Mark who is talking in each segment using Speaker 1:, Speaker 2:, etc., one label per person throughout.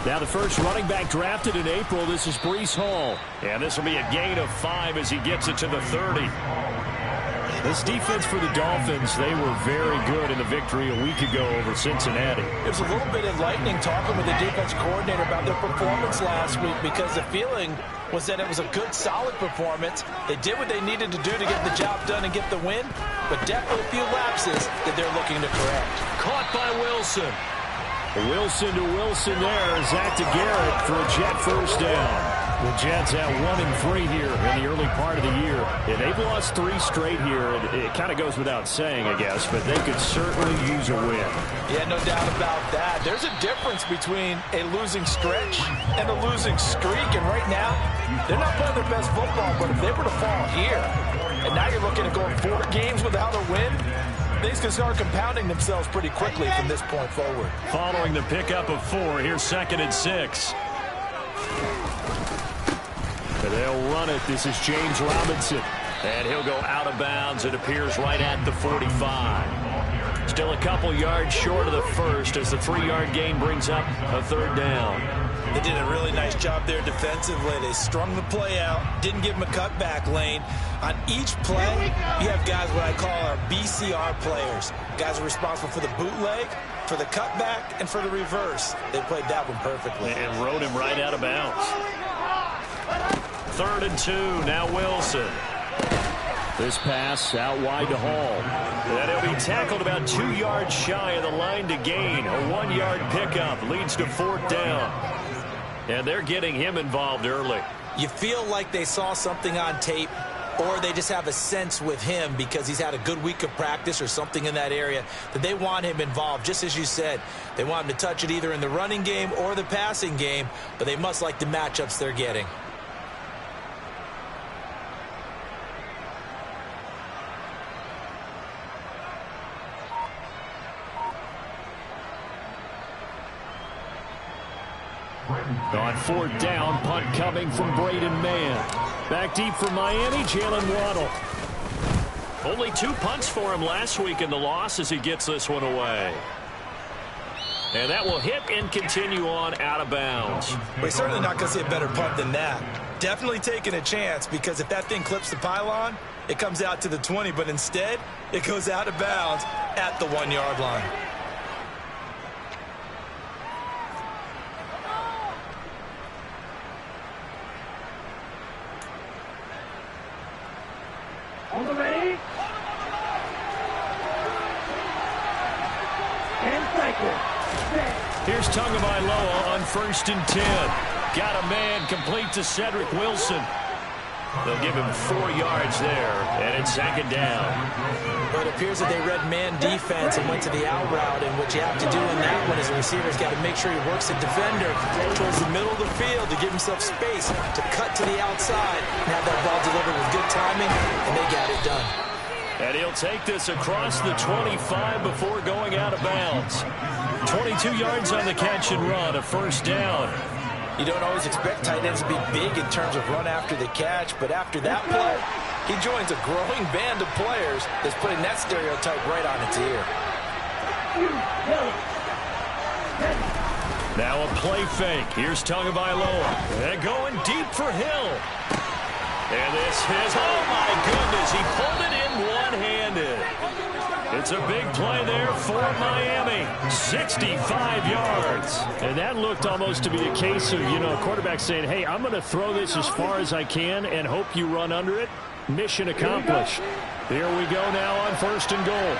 Speaker 1: Now the first running back drafted in April, this is Breece Hall. And this will be a gain of 5 as he gets it to the 30. This defense for the Dolphins, they were very good in the victory a week ago over Cincinnati.
Speaker 2: It was a little bit enlightening talking with the defense coordinator about their performance last week, because the feeling was that it was a good, solid performance. They did what they needed to do to get the job done and get the win, but definitely a few lapses that they're looking to correct.
Speaker 1: Caught by Wilson. Wilson to Wilson there. Zach to Garrett for a Jet first down. The Jets at 1-3 here in the early part of the year. And they've lost 3 straight here. It kind of goes without saying, I guess, but they could certainly use a win.
Speaker 2: Yeah, no doubt about that. There's a difference between a losing stretch and a losing streak. And right now, they're not playing their best football, but if they were to fall here, and now you're looking at going 4 games without a win, things can start compounding themselves pretty quickly from this point forward.
Speaker 1: Following the pickup of 4, here's 2nd and 6. They'll run it. This is James Robinson. And he'll go out of bounds. It appears right at the 45. Still a couple yards short of the first as the 3-yard gain brings up a 3rd down.
Speaker 2: They did a really nice job there defensively. They strung the play out, didn't give them a cutback lane. On each play, you have guys what I call our BCR players. Guys are responsible for the bootleg, for the cutback, and for the reverse. They played that one perfectly.
Speaker 1: And rode him right out of bounds. 3rd and 2, now Wilson. This pass out wide to Hall. And he'll be tackled about 2 yards shy of the line to gain. A 1-yard pickup leads to 4th down. And they're getting him involved early.
Speaker 2: You feel like they saw something on tape, or they just have a sense with him because he's had a good week of practice or something in that area that they want him involved. Just as you said, they want him to touch it either in the running game or the passing game, but they must like the matchups they're getting.
Speaker 1: On 4th down, punt coming from Braden Mann. Back deep for Miami, Jalen Waddle. Only 2 punts for him last week in the loss as he gets this one away. And that will hit and continue on out of bounds.
Speaker 2: We're certainly not going to see a better punt than that. Definitely taking a chance, because if that thing clips the pylon, it comes out to the 20, but instead, it goes out of bounds at the 1-yard line.
Speaker 3: On the ready. And cycle.
Speaker 1: Here's Tagovailoa on 1st and 10. Got a man complete to Cedric Wilson. They'll give him 4 yards there, and it's 2nd down.
Speaker 2: But it appears that they read man defense and went to the out route, and what you have to do in that one is the receiver's got to make sure he works the defender towards the middle of the field to give himself space to cut to the outside and have that ball delivered with good timing, and they got it done.
Speaker 1: And he'll take this across the 25 before going out of bounds. 22 yards on the catch and run, a 1st down.
Speaker 2: You don't always expect tight ends to be big in terms of run after the catch, but after that play, he joins a growing band of players that's putting that stereotype right on its ear.
Speaker 1: Now a play fake. Here's Tagovailoa. And going deep for Hill. And this is, oh my goodness, he pulled it in one-handed. It's a big play there for Miami. 65 yards. And that looked almost to be a case of, a quarterback saying, hey, I'm going to throw this as far as I can and hope you run under it. Mission accomplished. Here we go now on 1st and goal.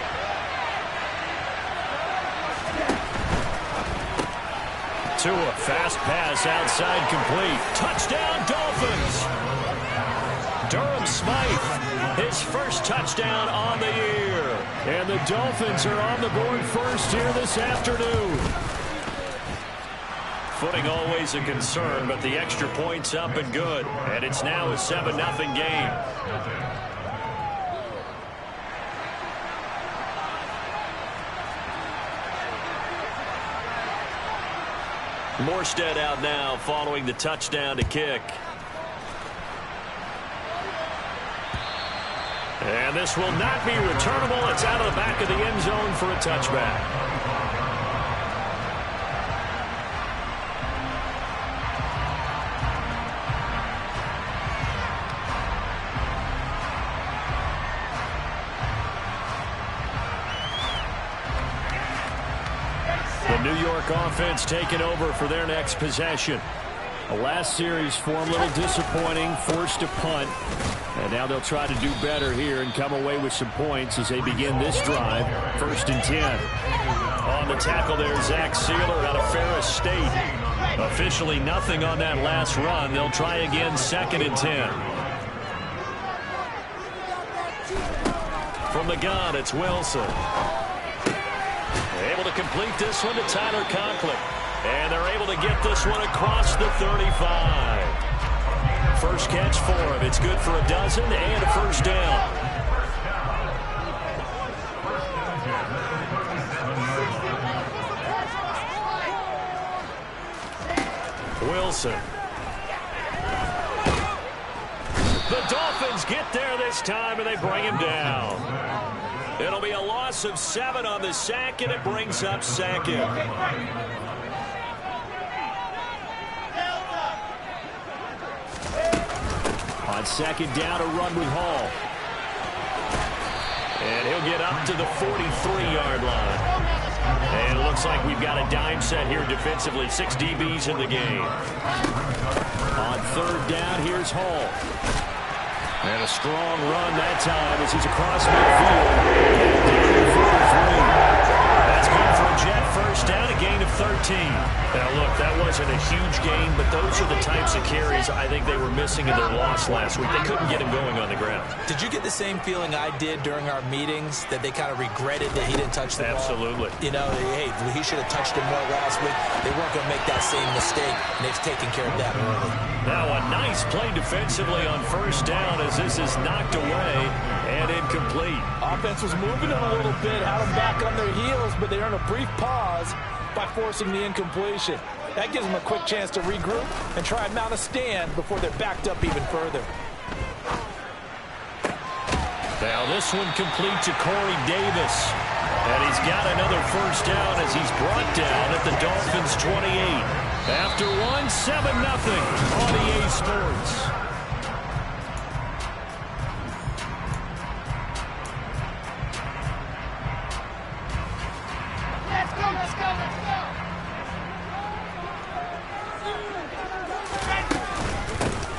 Speaker 1: Tua, fast pass outside complete. Touchdown Dolphins. Durham Smythe, his first touchdown on the year. And the Dolphins are on the board first here this afternoon. Footing always a concern, but the extra point's up and good. And it's now a 7-0 game. Morstead out now following the touchdown to kick. And this will not be returnable. It's out of the back of the end zone for a touchback. The New York offense taking over for their next possession. The last series for them a little disappointing, forced a punt. And now they'll try to do better here and come away with some points as they begin this drive. 1st and 10. On the tackle there, Zach Sealer out of Ferris State. Officially nothing on that last run. They'll try again 2nd and 10. From the gun, it's Wilson. Able to complete this one to Tyler Conklin. And they're able to get this one across the 35. First catch for him. It's good for a dozen and a 1st down. Wilson. The Dolphins get there this time, and they bring him down. It'll be a loss of 7 on the sack, and it brings up 2nd. On 2nd down, a run with Hall. And he'll get up to the 43-yard line. And it looks like we've got a dime set here defensively. 6 DBs in the game. On 3rd down, here's Hall. And a strong run that time as he's across midfield. That's good for a Jet 1st down, a gain of 13. Now, look, that wasn't a huge gain, but those are the types of carries I think they were missing in their loss last week. They couldn't get him going on the ground.
Speaker 2: Did you get the same feeling I did during our meetings, that they kind of regretted that he didn't touch the ball?
Speaker 1: Absolutely.
Speaker 2: You know, hey, he should have touched him more last week. They weren't going to make that same mistake, and they've taken care of that early.
Speaker 1: Now a nice play defensively on 1st down as this is knocked away and incomplete.
Speaker 2: Offense was moving them a little bit, had them back on their heels, but they earned a brief pause by forcing the incompletion. That gives them a quick chance to regroup and try and mount a stand before they're backed up even further.
Speaker 1: Now this one complete to Corey Davis. And he's got another 1st down as he's brought down at the Dolphins' 28. After one, 7-0 on EA Sports.
Speaker 3: Let's go, let's go, let's go.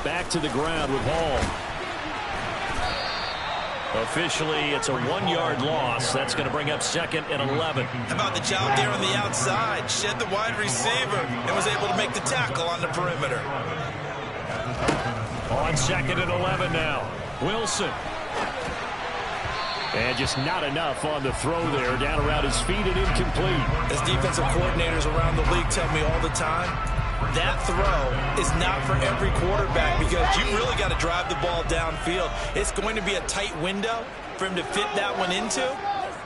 Speaker 1: Back to the ground with Hall. Officially, it's a 1-yard loss. That's going to bring up 2nd and 11.
Speaker 4: How about the job there on the outside? Shed the wide receiver and was able to make the tackle on the perimeter.
Speaker 1: On 2nd and 11 now. Wilson. And just not enough on the throw there. Down around his feet and incomplete.
Speaker 2: As defensive coordinators around the league tell me all the time, that throw is not for every quarterback because you really got to drive the ball downfield. It's going to be a tight window for him to fit that one into.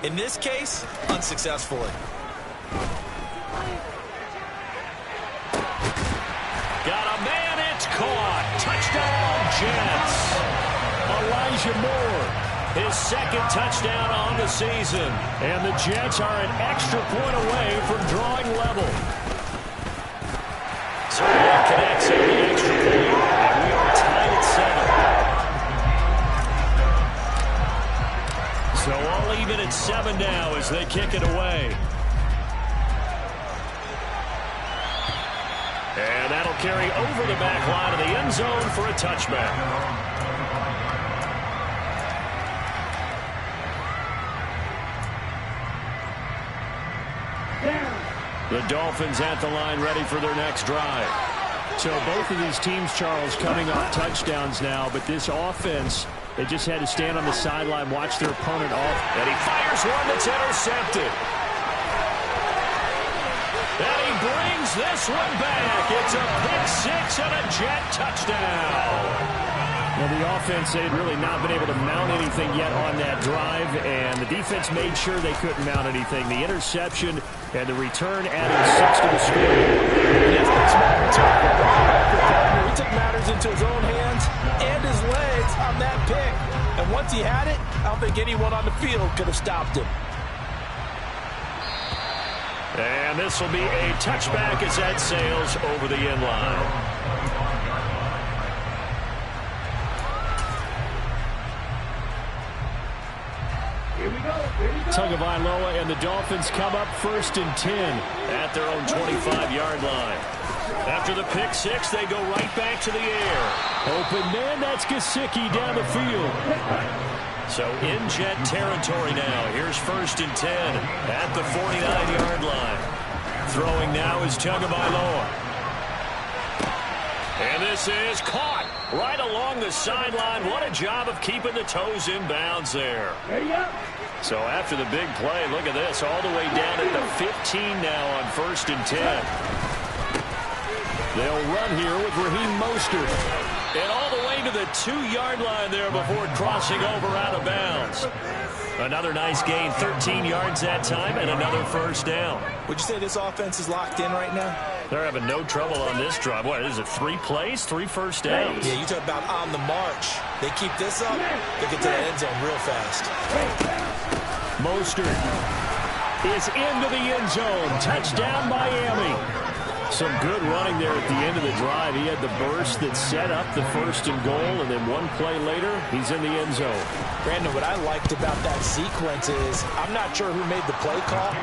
Speaker 2: In this case, unsuccessfully.
Speaker 1: Got a man, it's caught. Touchdown, Jets. Elijah Moore, his 2nd touchdown on the season. And the Jets are an extra point away from drawing level. So that connects at the extra point, and we are tied at 7. So all even at 7 now as they kick it away. And that'll carry over the back line of the end zone for a touchback. The Dolphins at the line ready for their next drive. So both of these teams, Charles, coming off touchdowns now, but this offense, they just had to stand on the sideline, watch their opponent off. And he fires one that's intercepted. And he brings this one back. It's a pick-6 and a Jet touchdown. Well, the offense, they'd really not been able to mount anything yet on that drive, and the defense made sure they couldn't mount anything. The interception and the return added 6 to the score.
Speaker 2: He took matters into his own hands and his legs on that pick. And once he had it, I don't think anyone on the field could have stopped him.
Speaker 1: And this will be a touchback as that sails over the end line. Tagovailoa, and the Dolphins come up 1st and 10 at their own 25-yard line. After the pick six, they go right back to the air. Open man, that's Gesicki down the field. So in Jet territory now. Here's 1st and 10 at the 49-yard line. Throwing now is Tagovailoa. And this is caught right along the sideline. What a job of keeping the toes in bounds there. So after the big play, look at this, all the way down at the 15 now on 1st and 10. They'll run here with Raheem Mostert. And all the way to the 2-yard line there before crossing over out of bounds. Another nice gain, 13 yards that time, and another 1st down.
Speaker 2: Would you say this offense is locked in right now?
Speaker 1: They're having no trouble on this drive. What is it, 3 plays, 3 first downs?
Speaker 2: Yeah, you talk about on the march. They keep this up, they get to the end zone real fast.
Speaker 1: Mostert is into the end zone. Touchdown, Miami. Some good running there at the end of the drive. He had the burst that set up the 1st and goal, and then one play later, he's in the end zone.
Speaker 2: Brandon, what I liked about that sequence is I'm not sure who made the play call,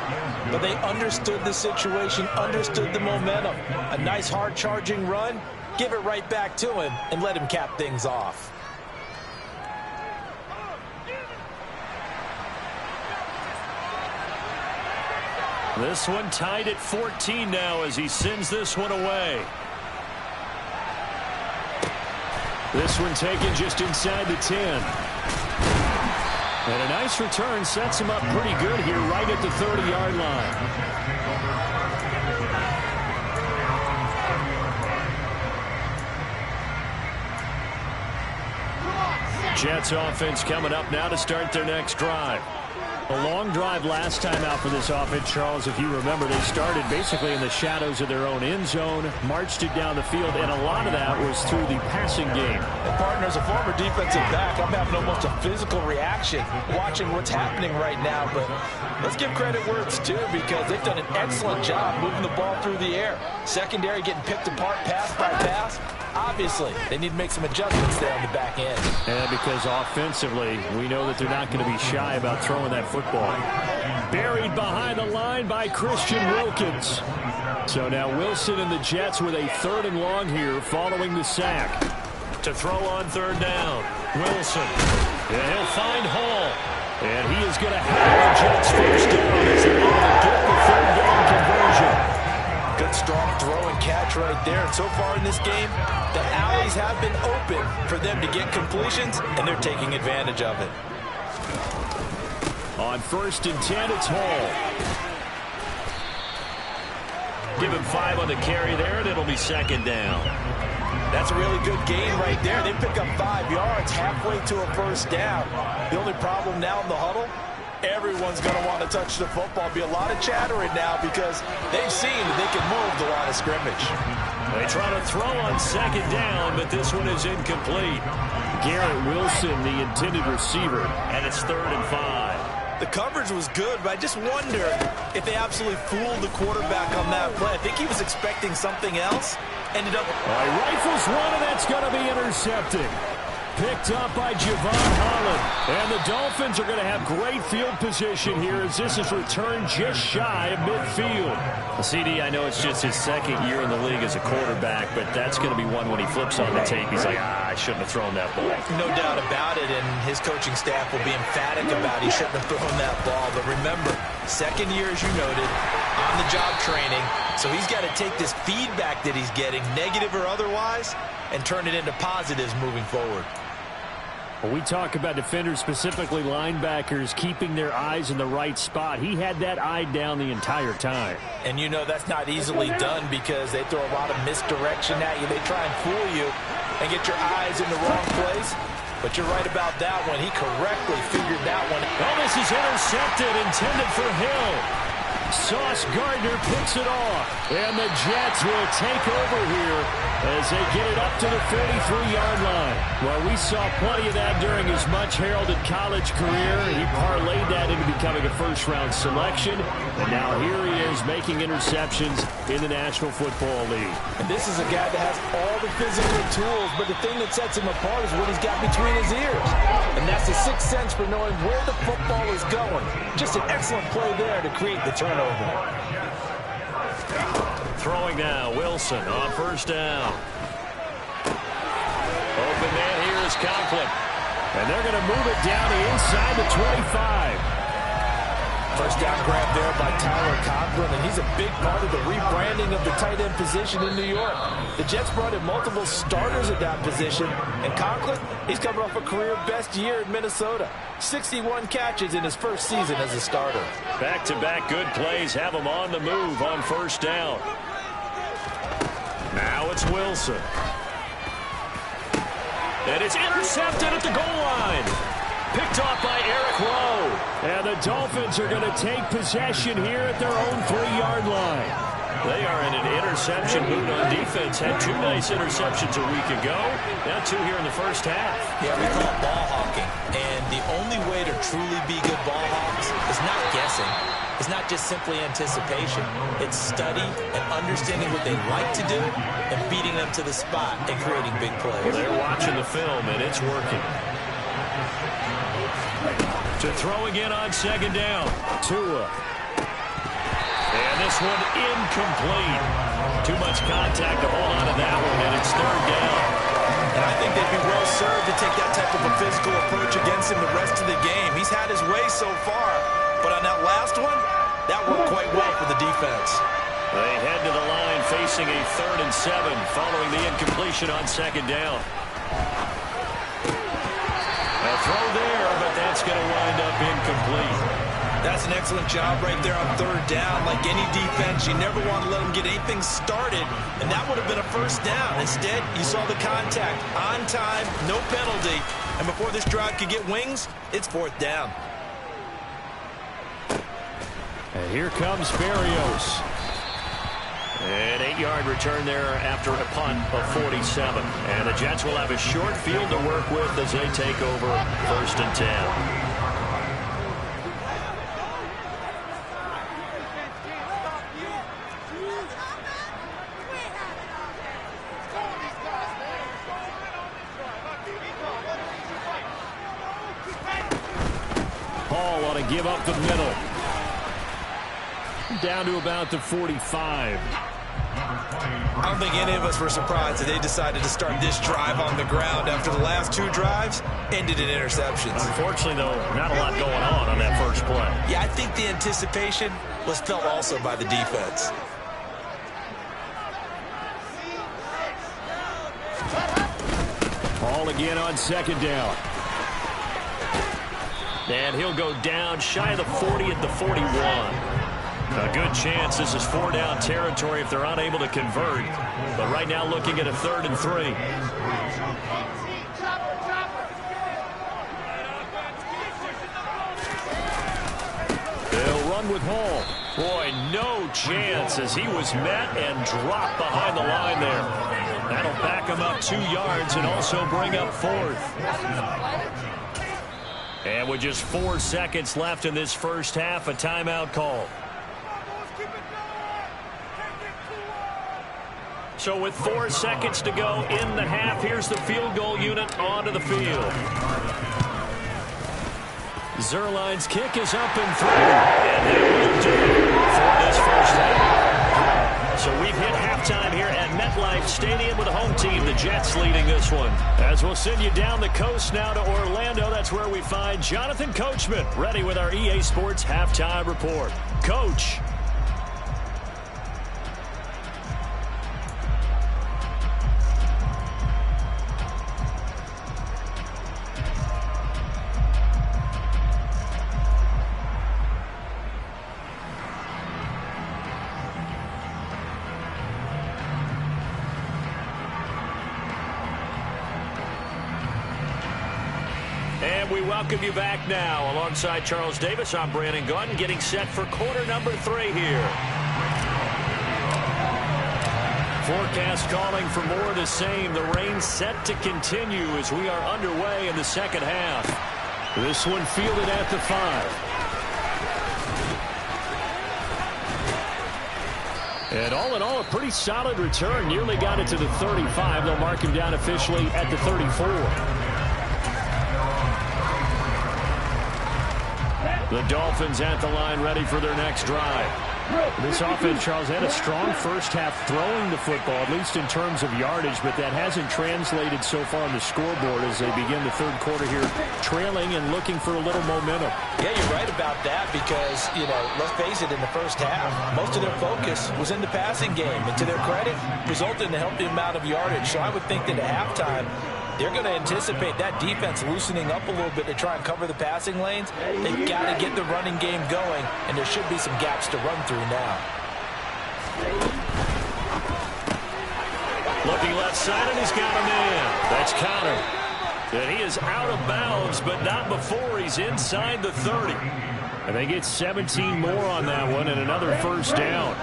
Speaker 2: but they understood the situation, understood the momentum. A nice hard-charging run, give it right back to him, and let him cap things off.
Speaker 1: This one tied at 14 now as he sends this one away. This one taken just inside the 10. And a nice return sets him up pretty good here right at the 30-yard line. Jets offense coming up now to start their next drive. A long drive last time out for this offense, Charles. If you remember, they started basically in the shadows of their own end zone, marched it down the field, and a lot of that was through the passing game.
Speaker 2: And partner, as a former defensive back, I'm having almost a physical reaction watching what's happening right now. But let's give credit where it's due, because they've done an excellent job moving the ball through the air. Secondary getting picked apart pass by pass. Obviously, they need to make some adjustments there on the back end.
Speaker 1: And because offensively, we know that they're not going to be shy about throwing that football. Buried behind the line by Christian Wilkins. So now Wilson and the Jets with a 3rd and long here following the sack. To throw on 3rd down. Wilson. And he'll find Hall. And he is going to have the Jets 1st down as they're able to get the 3rd down conversion.
Speaker 2: Good, strong throw and catch right there. And so far in this game, the alleys have been open for them to get completions, and they're taking advantage of it.
Speaker 1: On 1st and 10, it's Hall. Give him 5 on the carry there, and it'll be 2nd down.
Speaker 2: That's a really good gain right there. They pick up 5 yards halfway to a 1st down. The only problem now in the huddle, everyone's going to want to touch the football. Be a lot of chattering now because they've seen that they can move the line of scrimmage.
Speaker 1: They try to throw on 2nd down, but this one is incomplete. Garrett Wilson, the intended receiver, and it's 3rd and 5.
Speaker 2: The coverage was good, but I just wonder if they absolutely fooled the quarterback on that play. I think he was expecting something else. Ended up...
Speaker 1: rifles one, and that's going to be intercepted. Picked up by Javon Holland. And the Dolphins are going to have great field position here as this is returned just shy of midfield. CD, I know it's just his 2nd year in the league as a quarterback, but that's going to be one when he flips on the tape. He's like, I shouldn't have thrown that ball.
Speaker 2: No doubt about it, and his coaching staff will be emphatic about he shouldn't have thrown that ball. But remember, 2nd year, as you noted, on-the-job training, so he's got to take this feedback that he's getting, negative or otherwise, and turn it into positives moving forward.
Speaker 1: When we talk about defenders, specifically linebackers, keeping their eyes in the right spot, he had that eye down the entire time.
Speaker 2: And you know that's not easily done because they throw a lot of misdirection at you. They try and fool you and get your eyes in the wrong place. But you're right about that one. He correctly figured that one.
Speaker 1: Oh, this is intercepted, intended for Hill. Sauce Gardner picks it off. And the Jets will take over here as they get it up to the 43-yard line. Well, we saw plenty of that during his much-heralded college career. He parlayed that into becoming a first-round selection. And now here he is making interceptions in the National Football League.
Speaker 2: And this is a guy that has all the physical tools, but the thing that sets him apart is what he's got between his ears. And that's the sixth sense for knowing where the football is going. Just an excellent play there to create the turnover.
Speaker 1: Throwing now, Wilson on first down. Open man here is Conklin. And they're going to move it down to inside the 25.
Speaker 2: First down grab there by Tyler Conklin, and he's a big part of the rebranding of the tight end position in New York. The Jets brought in multiple starters at that position, and Conklin, he's coming off a career-best year in Minnesota. 61 catches in his first season as a starter.
Speaker 1: Back-to-back good plays have him on the move on first down. Now it's Wilson. And it's intercepted at the goal line. Picked off by Eric Rowe. And the Dolphins are going to take possession here at their own 3-yard line. They are in an interception mood on defense. Had 2 nice interceptions a week ago. Now 2 here in the first half.
Speaker 5: Yeah, we call it ball hawking. And the only way to truly be good ball hawks is not guessing. It's not just simply anticipation. It's study and understanding what they like to do and beating them to the spot and creating big plays.
Speaker 1: They're watching the film, and it's working. To throw again on second down. Tua. And this one incomplete. Too much contact to hold on to that one, and it's third down.
Speaker 4: And I think they'd be well served to take that type of a physical approach against him the rest of the game. He's had his way so far, but on that last one, that worked quite well for the defense.
Speaker 1: They head to the line facing a 3rd and 7 following the incompletion on second down. A throw there, but that's going to wind up incomplete.
Speaker 4: That's an excellent job right there on third down. Like any defense, you never want to let them get anything started, and that would have been a first down. Instead, you saw the contact on time, no penalty, and before this drive could get wings, it's 4th down.
Speaker 1: And here comes Berrios. An 8-yard return there after a punt of 47. And the Jets will have a short field to work with as they take over 1st and 10. Hall ought to give up the middle. Down to about the 45.
Speaker 4: I don't think any of us were surprised that they decided to start this drive on the ground after the last 2 drives ended in interceptions.
Speaker 1: Unfortunately, though, not a lot going on that first play.
Speaker 4: Yeah, I think the anticipation was felt also by the defense.
Speaker 1: Ball again on second down. And he'll go down shy of the 40 at the 41. A good chance this is 4-down territory if they're unable to convert. But right now looking at a 3rd and 3. They'll run with Hall. Boy, no chance as he was met and dropped behind the line there. That'll back him up 2 yards and also bring up 4th. And with just 4 seconds left in this first half, a timeout call. So with 4 seconds to go in the half, here's the field goal unit onto the field. Zuerlein's kick is up and through. And that will do it for this first half. So we've hit halftime here at MetLife Stadium with the home team, the Jets, leading this one. As we'll send you down the coast now to Orlando, that's where we find Jonathan Coachman, ready with our EA Sports Halftime Report. Coach. we welcome you back now. Alongside Charles Davis, I'm Brandon Gaudin, getting set for quarter number 3 here. Forecast calling for more of the same. The rain set to continue as we are underway in the second half. This one fielded at the 5. And all in all, a pretty solid return. Nearly got it to the 35. They'll mark him down officially at the 34. The Dolphins at the line, ready for their next drive. This offense, Charles, had a strong first half throwing the football, at least in terms of yardage, but that hasn't translated so far on the scoreboard as they begin the third quarter here, trailing and looking for a little momentum.
Speaker 2: Yeah, you're right about that because, let's face it, in the first half, most of their focus was in the passing game. And to their credit, resulted in a healthy amount of yardage. So I would think that at halftime, they're going to anticipate that defense loosening up a little bit to try and cover the passing lanes. They've got to get the running game going, and there should be some gaps to run through now.
Speaker 1: Looking left side, and he's got a man. That's Conner. And he is out of bounds, but not before he's inside the 30. And they get 17 more on that one and another first down.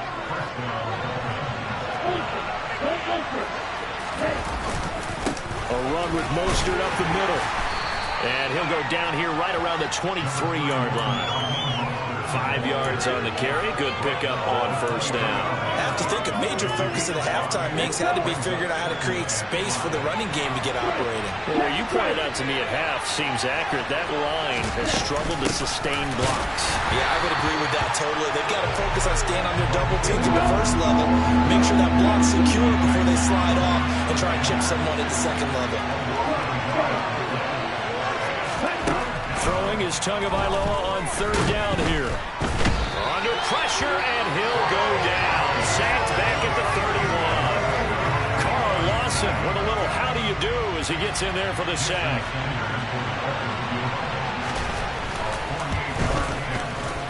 Speaker 1: A run with Mostert up the middle. And he'll go down here right around the 23-yard line. 5 yards on the carry. Good pickup on first down.
Speaker 5: I have to think a major focus at the halftime mix had to be figuring out how to create space for the running game to get operating.
Speaker 1: Well, you pointed out to me at half seems accurate. That line has struggled to sustain blocks.
Speaker 5: Yeah, I would agree with that totally. They've got to focus on staying on their double teams at the first level, make sure that block's secure before they slide off and try and chip someone at the second level.
Speaker 1: Throwing is Tagovailoa on third down here. Under pressure, and he'll go down. Sacked back at the 31. Carl Lawson with a little how do you do as he gets in there for the sack.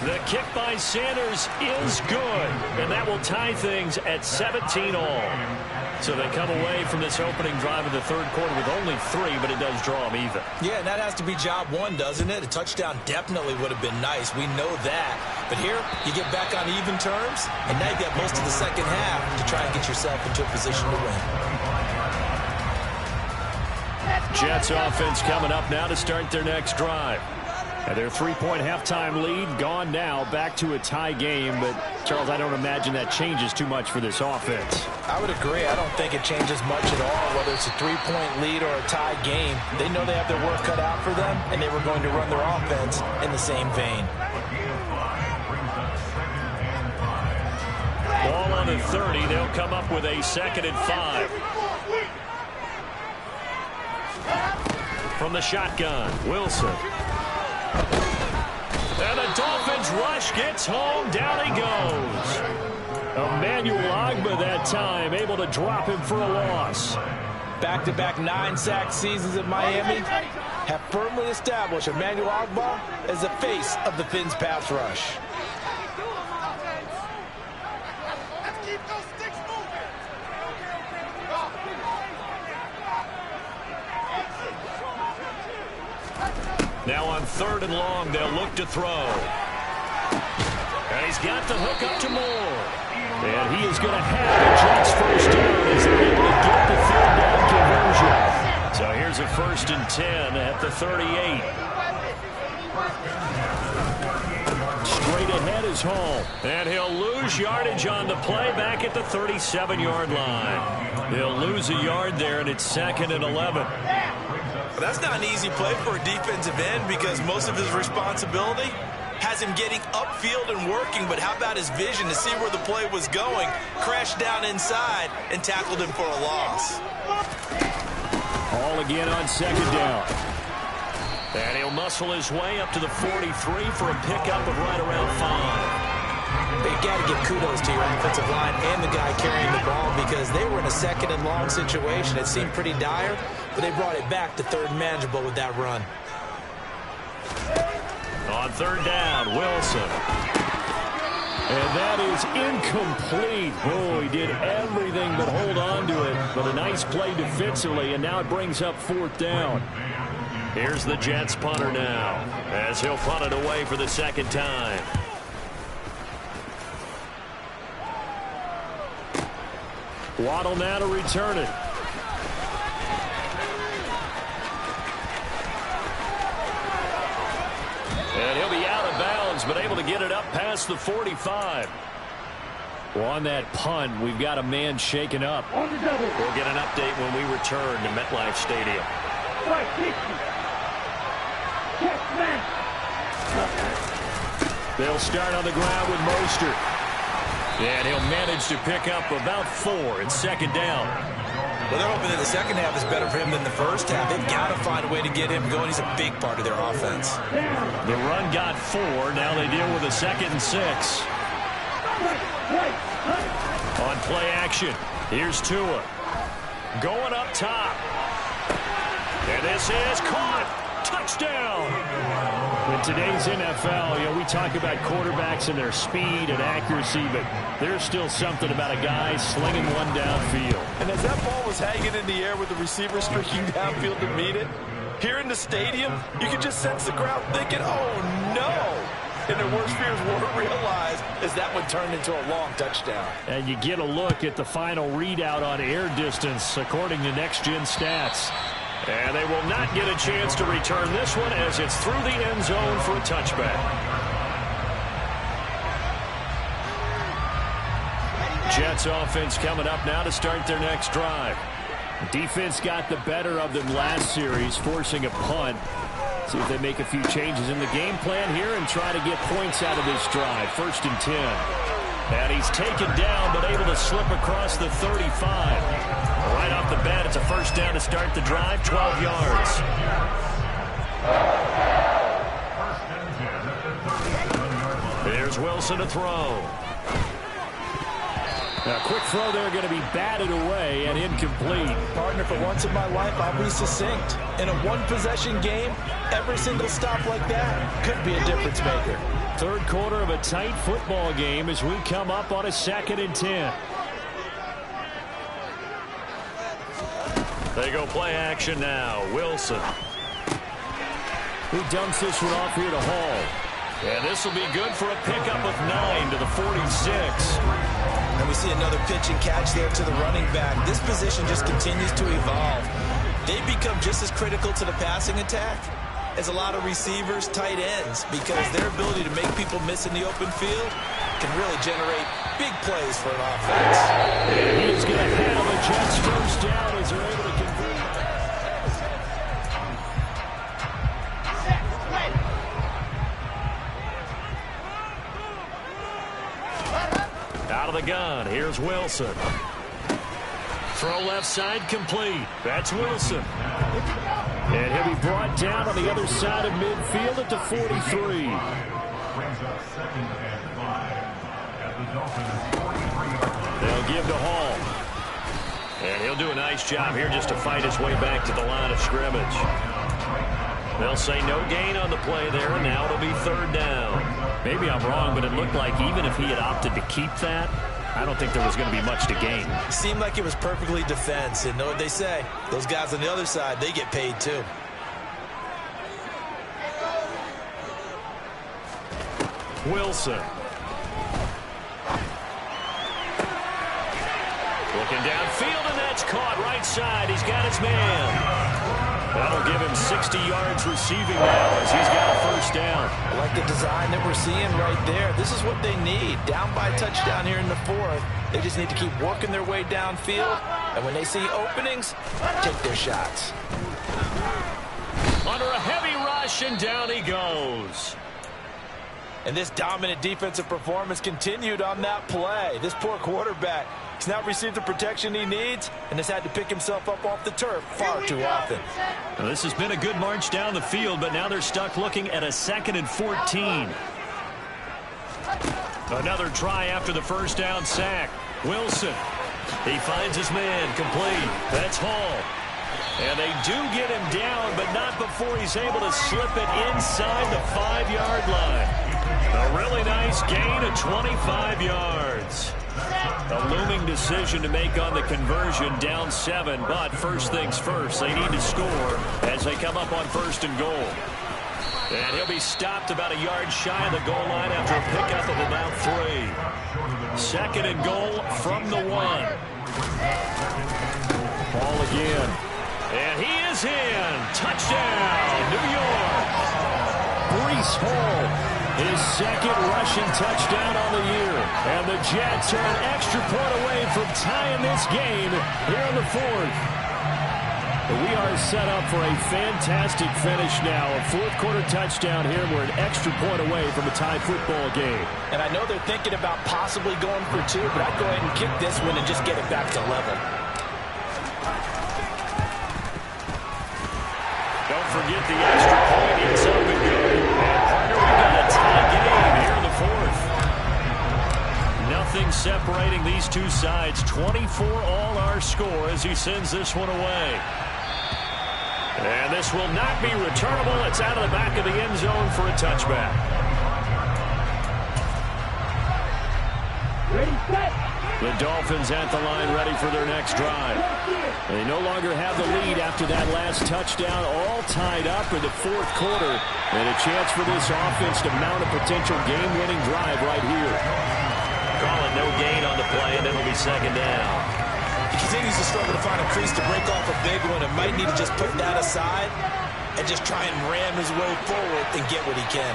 Speaker 1: The kick by Sanders is good, and that will tie things at 17 all. So they come away from this opening drive of the third quarter with only 3, but it does draw them even.
Speaker 5: Yeah, and that has to be job one, doesn't it? A touchdown definitely would have been nice. We know that. But here, you get back on even terms, and now you got most of the second half to try and get yourself into a position to win.
Speaker 1: Jets offense coming up now to start their next drive. And their 3-point halftime lead gone now, back to a tie game. But, Charles, I don't imagine that changes too much for this offense.
Speaker 2: I would agree. I don't think it changes much at all, whether it's a 3-point lead or a tie game. They know they have their work cut out for them, and they were going to run their offense in the same vein.
Speaker 1: Ball on the 30. They'll come up with a 2nd and 5. From the shotgun, Wilson. And the Dolphins rush gets home. Down he goes. Emmanuel Ogbah that time able to him him for a loss.
Speaker 2: Back-to-back 9-sack seasons at Miami have firmly established Emmanuel Ogbah as the face of the Fins pass rush.
Speaker 1: Now on 3rd and long, they'll look to throw. And he's got the hook up to Moore. And he is going to have the Jets first down as they're able to get the 3rd down conversion. So here's a 1st and 10 at the 38. Straight ahead is Hall. And he'll lose yardage on the play back at the 37-yard line. He'll lose a yard there, and it's 2nd and 11.
Speaker 4: That's not an easy play for a defensive end because most of his responsibility has him getting upfield and working, but how about his vision to see where the play was going, crashed down inside, and tackled him for a loss.
Speaker 1: All again on 2nd down. And he'll muscle his way up to the 43 for a pickup of right around 5.
Speaker 5: They've got to give kudos to your offensive line and the guy carrying the ball because they were in a 2nd and long situation. It seemed pretty dire, but they brought it back to 3rd and manageable with that run.
Speaker 1: On 3rd down, Wilson. And that is incomplete. Oh, he did everything but hold on to it. But a nice play defensively, and now it brings up 4th down. Here's the Jets punter now, as he'll punt it away for the second time. Waddle now to return it. And he'll be out of bounds, but able to get it up past the 45. Well, on that punt, we've got a man shaken up. We'll get an update when we return to MetLife Stadium. They'll start on the ground with Mostert. And he'll manage to pick up about 4 in second down.
Speaker 5: Well, they're hoping that the second half is better for him than the first half. They've got to find a way to get him going. He's a big part of their offense.
Speaker 1: The run got 4. Now they deal with a 2nd and 6. On play action, here's Tua. Going up top. And this is caught. Touchdown. In today's NFL, we talk about quarterbacks and their speed and accuracy, but there's still something about a guy slinging one downfield.
Speaker 2: And as that ball was hanging in the air with the receiver streaking downfield to meet it, here in the stadium, you could just sense the crowd thinking, oh, no. And their worst fears were realized as that one turned into a long touchdown.
Speaker 1: And you get a look at the final readout on air distance, according to Next Gen Stats. And they will not get a chance to return this one as it's through the end zone for a touchback. Jets offense coming up now to start their next drive. Defense got the better of them last series, forcing a punt. See if they make a few changes in the game plan here and try to get points out of this drive. 1st and 10. And he's taken down but able to slip across the 35. Right off the bat, it's a first down to start the drive, 12 yards. There's Wilson to throw. A quick throw there, going to be batted away and incomplete.
Speaker 2: Partner, for once in my life, I'll be succinct. In a one-possession game, every single stop like that could be a difference maker.
Speaker 1: Third quarter of a tight football game as we come up on a 2nd and 10. They go play action now. Wilson. He dumps this one off here to Hall. And this will be good for a pickup of 9 to the 46.
Speaker 5: And we see another pitch and catch there to the running back. This position just continues to evolve. They become just as critical to the passing attack as a lot of receivers, tight ends, because their ability to make people miss in the open field can really generate big plays for an offense.
Speaker 1: And he's going to have a Jets first down as they're able to convert. Out of the gun, here's Wilson. Throw left side complete. That's Wilson. And he'll be brought down on the other side of midfield at the 43. They'll give to Hall. And he'll do a nice job here just to fight his way back to the line of scrimmage. They'll say no gain on the play there, and now it'll be 3rd down. Maybe I'm wrong, but it looked like even if he had opted to keep that, I don't think there was going to be much to gain.
Speaker 5: Seemed like it was perfectly defense, and know what they say. Those guys on the other side, they get paid too.
Speaker 1: Wilson. Looking downfield, and that's caught right side. He's got his man. That'll give him 60 yards receiving now as he's got a first down.
Speaker 2: I like the design that we're seeing right there. This is what they need. Down by a touchdown here in the 4th. They just need to keep working their way downfield. And when they see openings, take their shots.
Speaker 1: Under a heavy rush, and down he goes.
Speaker 2: And this dominant defensive performance continued on that play. This poor quarterback, he's not received the protection he needs and has had to pick himself up off the turf far too often.
Speaker 1: Now, this has been a good march down the field, but now they're stuck looking at a 2nd and 14. Another try after the first down sack. Wilson. He finds his man complete. That's Hall. And they do get him down, but not before he's able to slip it inside the 5-yard line. A really nice gain of 25 yards. A looming decision to make on the conversion, down 7. But first things first, they need to score as they come up on 1st and goal. And he'll be stopped about a yard shy of the goal line after a pickup of about 3. 2nd and goal from the 1. Ball again. And he is in. Touchdown, New York. Breece Hall, his 2nd rushing touchdown on the year. And the Jets are an extra point away from tying this game here in the 4th. We are set up for a fantastic finish now. A 4th-quarter touchdown here. We're an extra point away from a tie football game.
Speaker 2: And I know they're thinking about possibly going for 2, but I'd go ahead and kick this one and just get it back to level.
Speaker 1: Don't forget the extra point. It's up and good. And partner, we've got a tie game here in the 4th. Nothing separating these two sides. 24 all our score as he sends this one away. And this will not be returnable. It's out of the back of the end zone for a touchback. The Dolphins at the line ready for their next drive. They no longer have the lead after that last touchdown, all tied up in the 4th quarter. And a chance for this offense to mount a potential game-winning drive right here. Call it no gain on the play, and it'll be 2nd down.
Speaker 4: He continues to struggle to find a crease to break off a big one and might need to just put that aside and just try and ram his way forward and get what he can.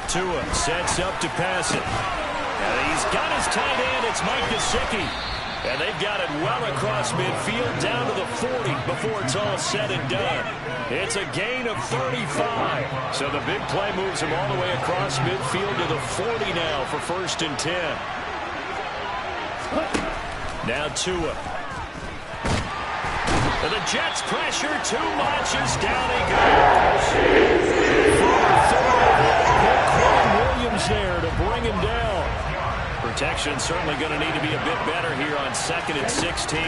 Speaker 1: Tua sets up to pass it. And he's got his tight end. It's Mike Gesicki. And they've got it well across midfield down to the 40 before it's all said and done. It's a gain of 35. So the big play moves him all the way across midfield to the 40 now for 1st and 10. Now Tua. And the Jets pressure too much as down he goes. Quinn Williams there to bring him down. Protection certainly going to need to be a bit better here on 2nd and 16.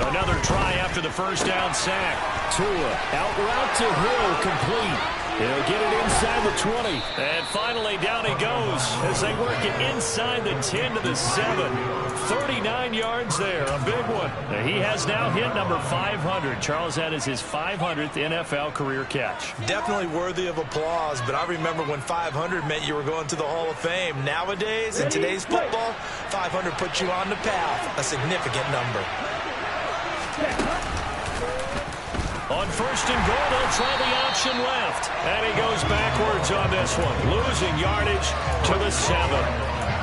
Speaker 1: Another try after the 1st down sack. Tua out route to Hill, complete. He'll get it inside the 20. And finally down he goes as they work it inside the 10 to the 7. 39 yards there, a big one. And he has now hit number 500. Charles, that is his 500th NFL career catch.
Speaker 4: Definitely worthy of applause, but I remember when 500 meant you were going to the Hall of Fame. Nowadays, in today's football, 500 puts you on the path, a significant number.
Speaker 1: On 1st and goal, they'll try the option left. And he goes backwards on this one, losing yardage to the 7.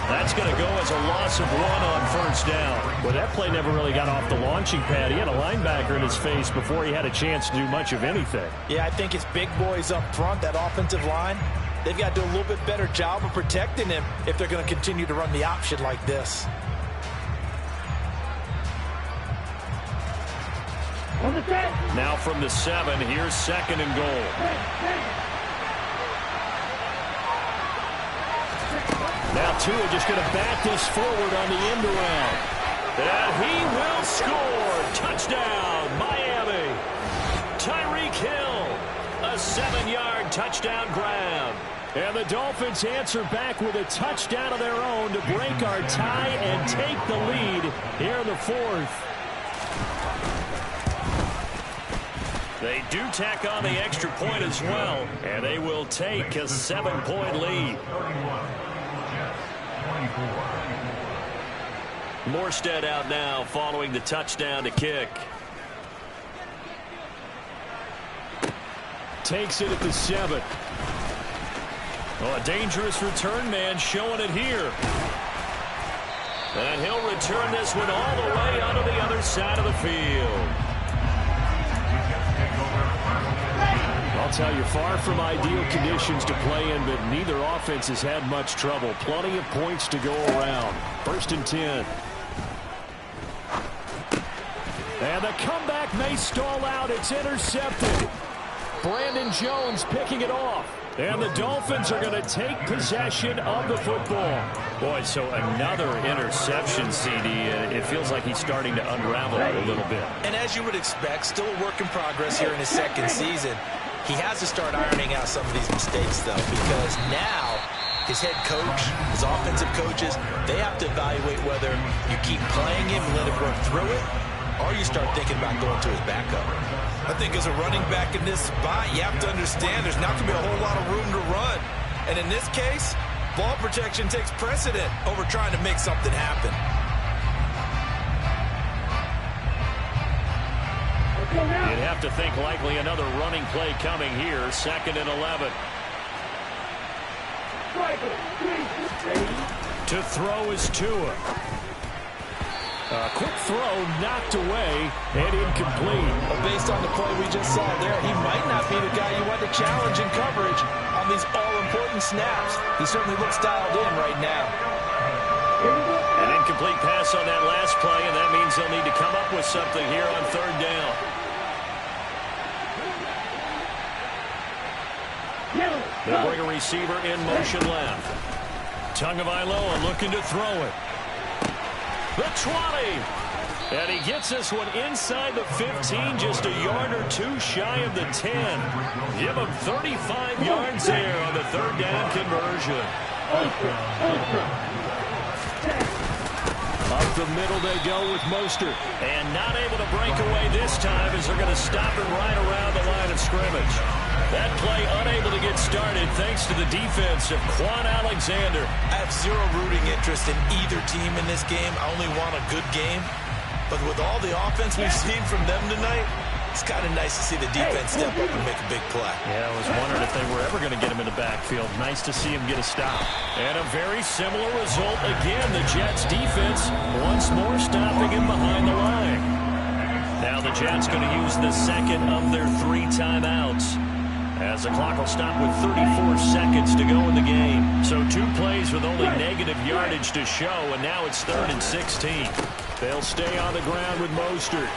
Speaker 1: That's going to go as a loss of 1 on 1st down. Well, that play never really got off the launching pad. He had a linebacker in his face before he had a chance to do much of anything.
Speaker 2: Yeah, I think it's big boys up front, that offensive line. They've got to do a little bit better job of protecting him if they're going to continue to run the option like this.
Speaker 1: Now from the 7, here's 2nd and goal. Now Tua just going to back this forward on the end around. And he will score. Touchdown, Miami. Tyreek Hill, a 7-yard touchdown grab. And the Dolphins answer back with a touchdown of their own to break our tie and take the lead here in the 4th. They do tack on the extra point as well, and they will take a 7-point lead. Morstead out now following the touchdown to kick. Takes it at the 7. Oh, a dangerous return man showing it here. And he'll return this one all the way onto the other side of the field. I'll tell you, far from ideal conditions to play in, but neither offense has had much trouble. Plenty of points to go around. 1st and 10. And the comeback may stall out. It's intercepted. Brandon Jones picking it off. And the Dolphins are going to take possession of the football. Boy, so another interception, CD. It feels like he's starting to unravel a little bit.
Speaker 4: And as you would expect, still a work in progress here in his 2nd season. He has to start ironing out some of these mistakes, though, because now
Speaker 5: his head coach, his offensive coaches, they have to evaluate whether you keep playing him and let him work through it, or you start thinking about going to his backup.
Speaker 4: I think as a running back in this spot, you have to understand there's not going to be a whole lot of room to run. And in this case, ball protection takes precedent over trying to make something happen.
Speaker 1: You'd have to think likely another running play coming here, 2nd and 11. To throw is Tua. A quick throw knocked away and incomplete.
Speaker 2: Well, based on the play we just saw there, he might not be the guy you want to challenge in coverage on these all-important snaps. He certainly looks dialed in right now.
Speaker 1: An incomplete pass on that last play, and that means they'll need to come up with something here on 3rd down. They'll bring a receiver in motion left. Tagovailoa looking to throw it. The 20. And he gets this one inside the 15, just a yard or two shy of the 10. Give him 35 yards there on the 3rd down conversion. Up the middle they go with Mostert. And not able to break away this time as they're going to stop him right around the line of scrimmage. That play unable to get started thanks to the defense of Quan Alexander.
Speaker 5: I have zero rooting interest in either team in this game. I only want a good game. But with all the offense we've seen from them tonight, it's kind of nice to see the defense step up and make a big play.
Speaker 1: Yeah, I was wondering if they were ever going to get him in the backfield. Nice to see him get a stop. And a very similar result again. The Jets defense once more stopping him behind the line. Now the Jets going to use the 2nd of their 3 timeouts, as the clock will stop with 34 seconds to go in the game. So 2 plays with only negative yardage to show, and now it's 3rd and 16. They'll stay on the ground with Mostert.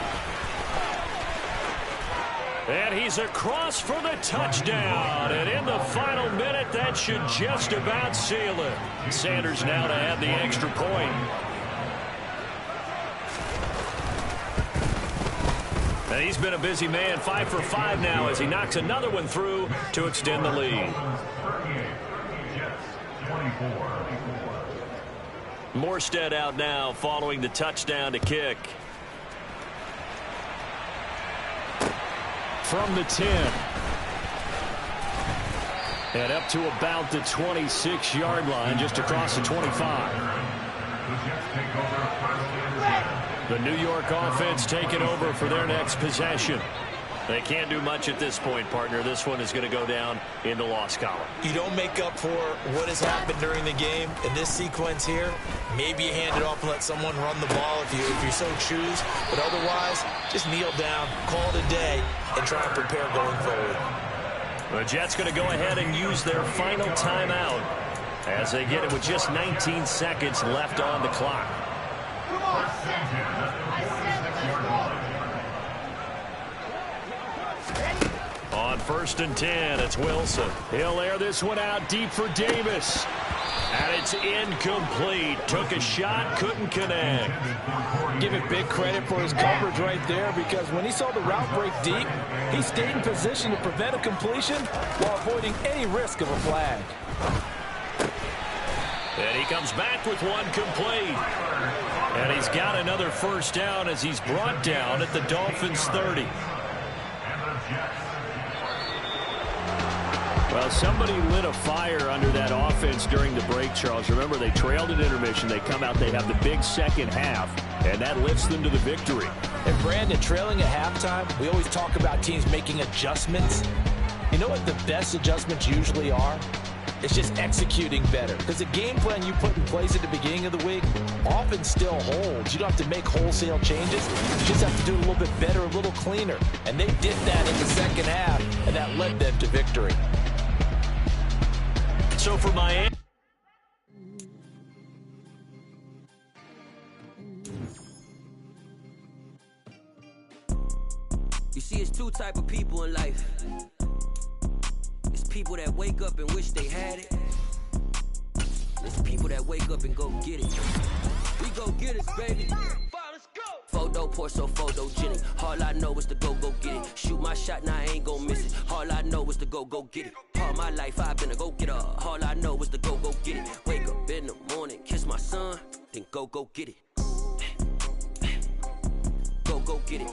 Speaker 1: And he's across for the touchdown. And in the final minute, that should just about seal it. Sanders now to add the extra point. And he's been a busy man, 5 for 5 now as he knocks another one through to extend the lead. Morstead out now following the touchdown to kick. From the 10. And up to about the 26-yard line, just across the 25. The New York offense taking over for their next possession. They can't do much at this point, partner. This one is going to go down in the loss column.
Speaker 5: You don't make up for what has happened during the game in this sequence here. Maybe you hand it off and let someone run the ball if you so choose. But otherwise, just kneel down, call it a day, and try and prepare going forward.
Speaker 1: The Jets going to go ahead and use their final timeout as they get it with just 19 seconds left on the clock. On 1st and 10, it's Wilson. He'll air this one out deep for Davis. And it's incomplete. Took a shot, couldn't connect.
Speaker 2: Give it big credit for his coverage right there, because when he saw the route break deep, he stayed in position to prevent a completion while avoiding any risk of a flag.
Speaker 1: And he comes back with one complete. And he's got another 1st down as he's brought down at the Dolphins' 30. Well, somebody lit a fire under that offense during the break, Charles. Remember, they trailed at intermission. They come out, they have the big second half, and that lifts them to the victory.
Speaker 2: And Brandon, trailing at halftime, we always talk about teams making adjustments. You know what the best adjustments usually are? It's just executing better. Because the game plan you put in place at the beginning of the week often still holds. You don't have to make wholesale changes. You just have to do it a little bit better, a little cleaner. And they did that in the second half, and that led them to victory.
Speaker 1: So for Miami,
Speaker 6: you see, it's 2 type of people in life. It's people that wake up and wish they had it. It's people that wake up and go get it. We go get it, baby. Let's go. Photo poor, so photogenic. All I know is to go get it. Shoot my shot, now I ain't gon' miss it. All I know is to go get it. All my life I've been a go-getter. All I know is to go get it. Wake up in the morning, kiss my son, then go get it. Go get it.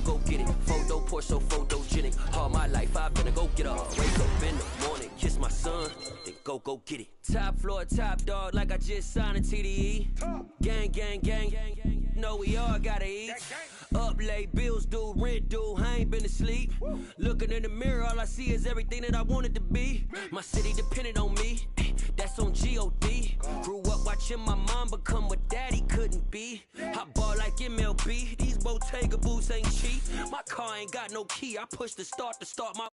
Speaker 6: Go get it. Photo poor, so photogenic. All my life I've been a go-getter. Wake up in the morning, kiss my son, then go get it. Top floor, top dog, like I just signed a TDE. Gang, gang, gang, gang. Know we all gotta eat. Up late, bills due, rent due, I ain't been asleep. Looking in the mirror, all I see is everything that I wanted to be. My city depended on me, that's on G.O.D. Grew up watching my mom become what daddy couldn't be. I ball like MLB, these Bottega boots ain't cheap. My car ain't got no key, I push the start to start my